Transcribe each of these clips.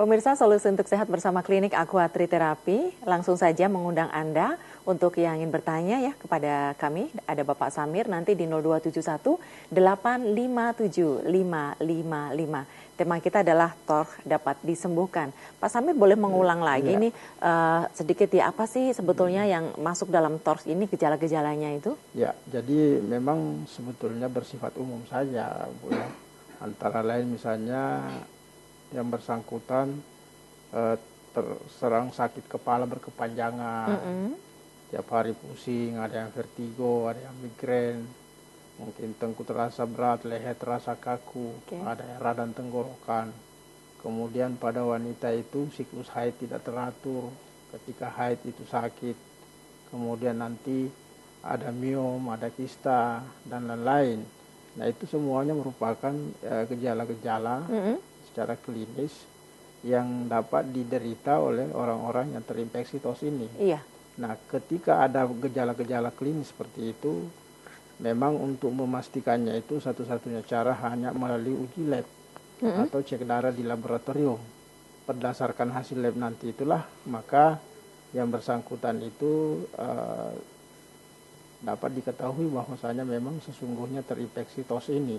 Pemirsa, solusi untuk sehat bersama Klinik Aqua Triterapi. Langsung saja mengundang Anda untuk yang ingin bertanya ya kepada kami. Ada Bapak Samir nanti di 0271 857 555. Tema kita adalah TORH dapat disembuhkan. Pak Samir boleh mengulang lagi nih sedikit ya, apa sih sebetulnya yang masuk dalam TORH ini, gejala-gejalanya itu? Ya, jadi memang sebetulnya bersifat umum saja, Bu ya. Antara lain misalnya yang bersangkutan terserang sakit kepala berkepanjangan, tiap hari pusing, ada yang vertigo, ada yang migrain, mungkin tengkuk terasa berat, leher terasa kaku, ada yang radang tenggorokan. Kemudian pada wanita itu siklus haid tidak teratur, ketika haid itu sakit, kemudian nanti ada miom, ada kista, dan lain-lain. Nah itu semuanya merupakan gejala-gejala secara klinis yang dapat diderita oleh orang-orang yang terinfeksi TOS ini. Iya. Nah, ketika ada gejala-gejala klinis seperti itu, memang untuk memastikannya itu satu-satunya cara hanya melalui uji lab atau cek darah di laboratorium. Berdasarkan hasil lab nanti itulah maka yang bersangkutan itu dapat diketahui bahwasanya memang sesungguhnya terinfeksi TOS ini.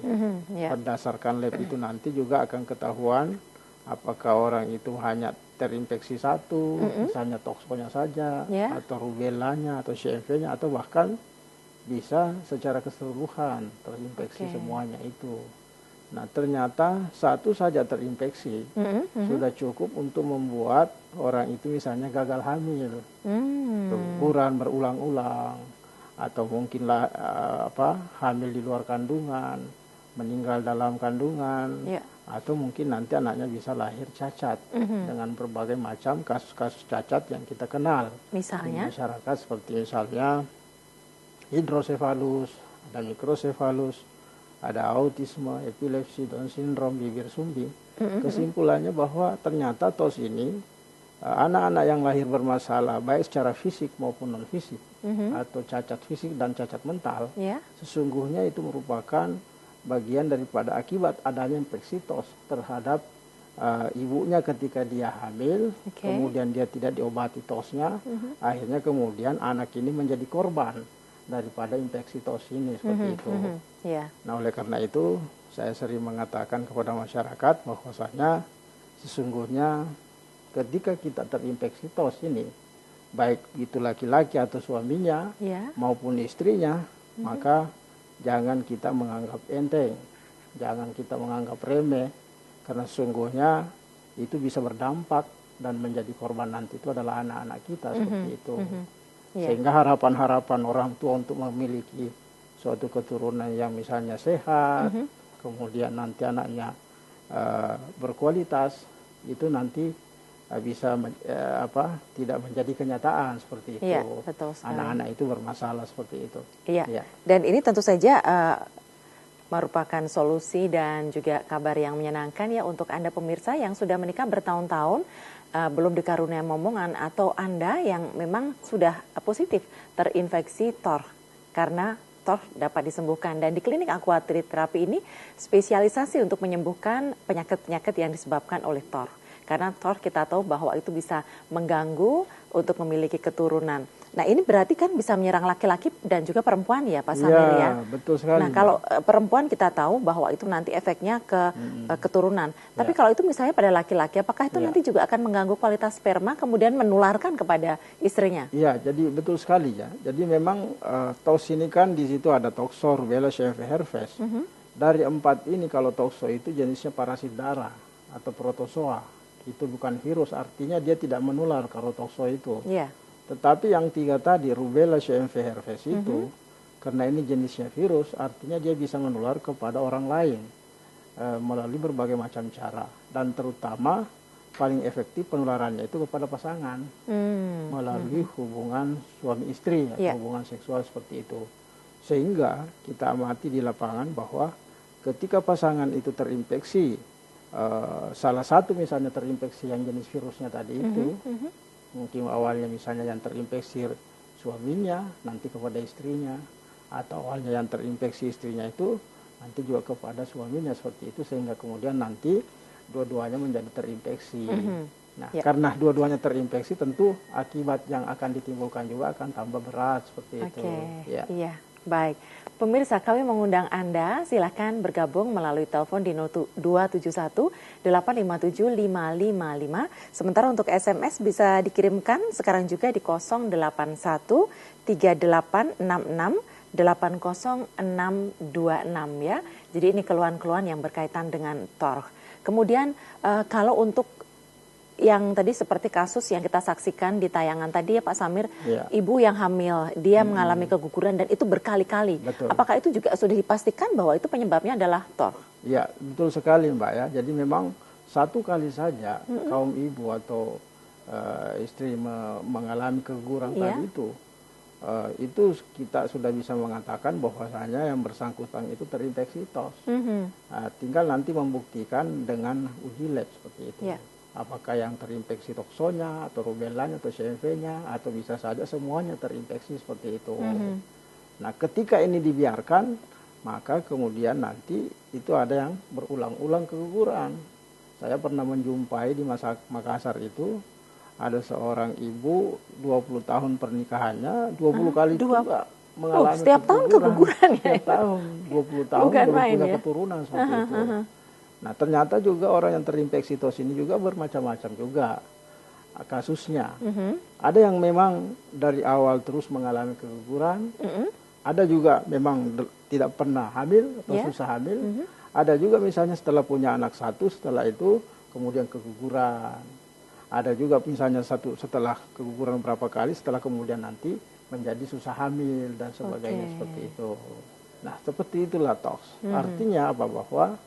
Berdasarkan lab itu nanti juga akan ketahuan apakah orang itu hanya terinfeksi satu, misalnya toksonya saja, atau rubellanya, atau CMV-nya, atau bahkan bisa secara keseluruhan terinfeksi semuanya itu. Nah ternyata satu saja terinfeksi sudah cukup untuk membuat orang itu misalnya gagal hamil, guguran berulang-ulang, atau mungkinlah hamil di luar kandungan, meninggal dalam kandungan, atau mungkin nanti anaknya bisa lahir cacat dengan berbagai macam kasus-kasus cacat yang kita kenal misalnya di masyarakat, seperti misalnya hidrosefalus, ada mikrosefalus, ada autisme, epilepsi, Down syndrome, bibir sumbing. Kesimpulannya bahwa ternyata TOS ini anak-anak yang lahir bermasalah baik secara fisik maupun non fisik, atau cacat fisik dan cacat mental, sesungguhnya itu merupakan bagian daripada akibat adanya infeksi TOS terhadap ibunya ketika dia hamil, kemudian dia tidak diobati TOS-nya, akhirnya kemudian anak ini menjadi korban daripada infeksi TOS ini, seperti itu. Nah oleh karena itu saya sering mengatakan kepada masyarakat bahwasanya sesungguhnya ketika kita terinfeksi TOS ini, baik itu laki-laki atau suaminya maupun istrinya, maka jangan kita menganggap enteng, jangan kita menganggap remeh, karena sesungguhnya itu bisa berdampak dan menjadi korban nanti itu adalah anak-anak kita, seperti itu. Sehingga harapan-harapan orang tua untuk memiliki suatu keturunan yang misalnya sehat, kemudian nanti anaknya berkualitas, itu nanti bisa tidak menjadi kenyataan seperti itu. Anak-anak itu bermasalah seperti itu. Dan ini tentu saja merupakan solusi dan juga kabar yang menyenangkan ya untuk Anda pemirsa yang sudah menikah bertahun-tahun, belum dikaruniai momongan, atau Anda yang memang sudah positif terinfeksi TORH, karena TORH dapat disembuhkan. Dan di Klinik Aqua Triterapi ini spesialisasi untuk menyembuhkan penyakit-penyakit yang disebabkan oleh TORH. Karena TORH kita tahu bahwa itu bisa mengganggu untuk memiliki keturunan. Nah ini berarti kan bisa menyerang laki-laki dan juga perempuan ya Pak Samir ya? Betul sekali. Nah kalau perempuan kita tahu bahwa itu nanti efeknya ke keturunan. Tapi kalau itu misalnya pada laki-laki, apakah itu nanti juga akan mengganggu kualitas sperma kemudian menularkan kepada istrinya? Iya, jadi betul sekali ya. Jadi memang TOS ini kan di situ ada toxo, rubella, CMV, herpes. Dari 4 ini kalau toxo itu jenisnya parasit darah atau protozoa. Itu bukan virus, artinya dia tidak menular kalau toxo itu. Tetapi yang 3 tadi, rubella, CMV, herpes itu, karena ini jenisnya virus, artinya dia bisa menular kepada orang lain melalui berbagai macam cara. Dan terutama paling efektif penularannya itu kepada pasangan, melalui hubungan suami istri, hubungan seksual seperti itu. Sehingga kita amati di lapangan bahwa ketika pasangan itu terinfeksi, salah satu misalnya terinfeksi yang jenis virusnya tadi itu, mungkin awalnya misalnya yang terinfeksi suaminya nanti kepada istrinya, atau awalnya yang terinfeksi istrinya itu nanti juga kepada suaminya, seperti itu, sehingga kemudian nanti dua-duanya menjadi terinfeksi. Nah, karena dua-duanya terinfeksi, tentu akibat yang akan ditimbulkan juga akan tambah berat seperti itu. Ya. Iya, baik. Pemirsa, kami mengundang Anda, silakan bergabung melalui telepon di 271-857-555. Sementara untuk SMS bisa dikirimkan sekarang juga di 081-3866-80626 ya. Jadi ini keluhan-keluhan yang berkaitan dengan TORH. Kemudian kalau untuk yang tadi seperti kasus yang kita saksikan di tayangan tadi ya Pak Samir, ibu yang hamil, dia mengalami keguguran dan itu berkali-kali. Apakah itu juga sudah dipastikan bahwa itu penyebabnya adalah TORH? Ya, betul sekali Mbak ya. Jadi memang satu kali saja kaum ibu atau istri mengalami keguguran tadi itu kita sudah bisa mengatakan bahwasanya yang bersangkutan itu terinfeksi TOS. Tinggal nanti membuktikan dengan uji lab seperti itu. Apakah yang terinfeksi toksonya atau rubellanya atau CMV-nya atau bisa saja semuanya terinfeksi seperti itu. Nah, ketika ini dibiarkan, maka kemudian nanti itu ada yang berulang-ulang keguguran. Saya pernah menjumpai di Makassar itu ada seorang ibu 20 tahun pernikahannya 20 kali juga mengalami setiap tahun keguguran ya. Setiap tahun 20 tahun baru punya keturunan seperti itu. Nah, ternyata juga orang yang terinfeksi TOS ini juga bermacam-macam juga kasusnya. Ada yang memang dari awal terus mengalami keguguran, ada juga memang tidak pernah hamil atau susah hamil, ada juga misalnya setelah punya anak satu, setelah itu kemudian keguguran. Ada juga misalnya setelah keguguran berapa kali, setelah kemudian nanti menjadi susah hamil dan sebagainya seperti itu. Nah, seperti itulah TOS. Artinya apa? Bahwa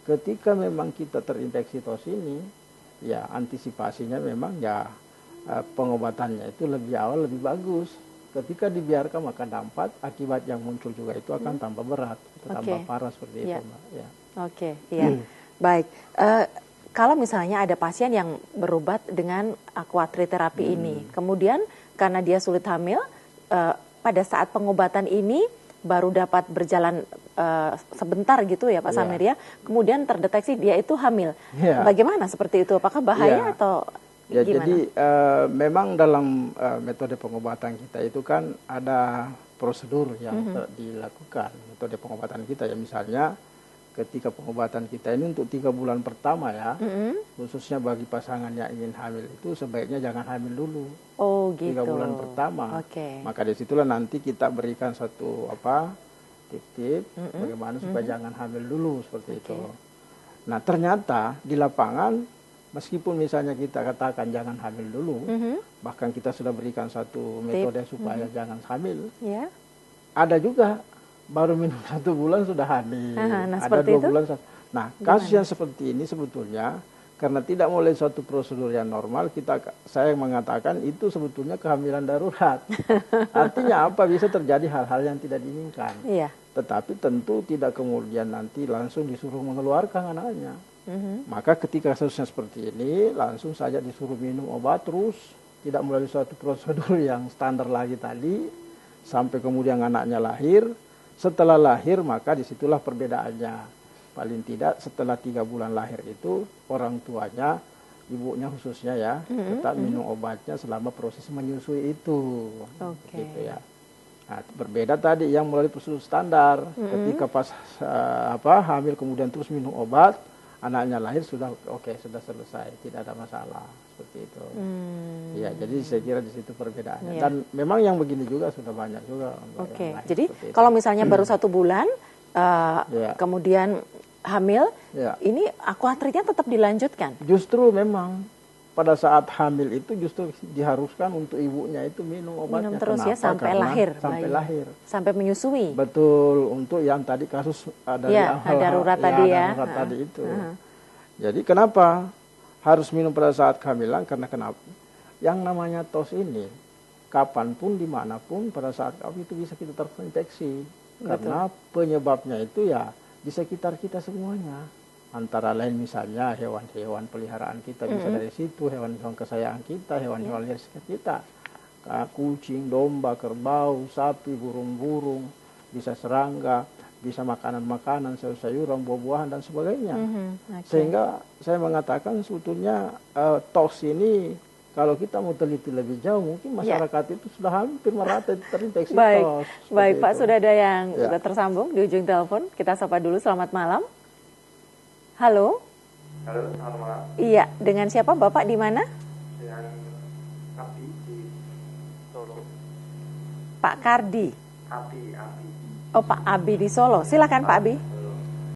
ketika memang kita terinfeksi TOS ini, ya antisipasinya memang ya pengobatannya itu lebih awal lebih bagus. Ketika dibiarkan maka dampak akibat yang muncul juga itu akan tambah berat, tambah parah seperti itu, Mbak. Ya. Baik. Kalau misalnya ada pasien yang berobat dengan aquatrip-terapi ini, kemudian karena dia sulit hamil, pada saat pengobatan ini baru dapat berjalan sebentar gitu ya Pak Samir ya, kemudian terdeteksi dia itu hamil. Bagaimana seperti itu? Apakah bahaya atau gimana? Jadi memang dalam metode pengobatan kita itu kan ada prosedur yang dilakukan. Metode pengobatan kita ya, misalnya ketika pengobatan kita ini untuk 3 bulan pertama ya, khususnya bagi pasangan yang ingin hamil itu sebaiknya jangan hamil dulu. 3 bulan pertama. Maka disitulah nanti kita berikan satu tip-tip bagaimana supaya jangan hamil dulu seperti itu. Nah, ternyata di lapangan meskipun misalnya kita katakan jangan hamil dulu, bahkan kita sudah berikan satu metode supaya jangan hamil, ada juga baru minum 1 bulan sudah hamil, ada 2 bulan. Nah, kasus yang seperti ini sebetulnya karena tidak mulai suatu prosedur yang normal, saya mengatakan itu sebetulnya kehamilan darurat. Artinya apa? Bisa terjadi hal-hal yang tidak diinginkan. Tetapi tentu tidak kemudian nanti langsung disuruh mengeluarkan anaknya. Maka ketika kasusnya seperti ini, langsung saja disuruh minum obat terus, tidak melalui suatu prosedur yang standar lagi tadi, sampai kemudian anaknya lahir. Setelah lahir maka disitulah perbedaannya. Paling tidak setelah 3 bulan lahir itu orang tuanya, ibunya khususnya ya, tetap minum obatnya selama proses menyusui itu. Gitu ya. Nah, berbeda tadi yang melalui prosedur standar, ketika pas hamil kemudian terus minum obat, anaknya lahir sudah sudah selesai, tidak ada masalah seperti itu. Ya, jadi saya kira di situ perbedaannya. Dan memang yang begini juga sudah banyak juga. Jadi kalau misalnya baru 1 bulan, kemudian hamil, ini aquatripnya tetap dilanjutkan? Justru memang pada saat hamil itu justru diharuskan untuk ibunya itu minum obatnya. Minum terus. Kenapa? Ya sampai lahir. Sampai lahir. Sampai menyusui. Betul, untuk yang tadi kasus dari awal darurat tadi ya. Darurat tadi itu. Jadi kenapa harus minum pada saat kehamilan? Karena kenapa? Yang namanya TOS ini kapanpun dimanapun pada saat itu bisa kita terinfeksi. Karena penyebabnya itu ya di sekitar kita semuanya. Antara lain misalnya hewan-hewan peliharaan kita bisa dari situ, hewan-hewan kesayangan kita, hewan-hewan liar sekitar kita. Kucing, domba, kerbau, sapi, burung-burung, bisa serangga. bisa makanan-makanan, sayur-sayuran, buah-buahan dan sebagainya. Sehingga saya mengatakan sebetulnya TOS ini kalau kita mau teliti lebih jauh, mungkin masyarakat itu sudah hampir merata terinfeksi TOS. Baik Pak, sudah ada yang sudah tersambung di ujung telepon. Kita sapa dulu, selamat malam. Halo. Halo, selamat malam. Iya, dengan siapa Bapak di mana? Dengan Abi di Solo. Pak Kardi. Abi. Oh, Pak Abi di Solo. Silakan Pak Abi.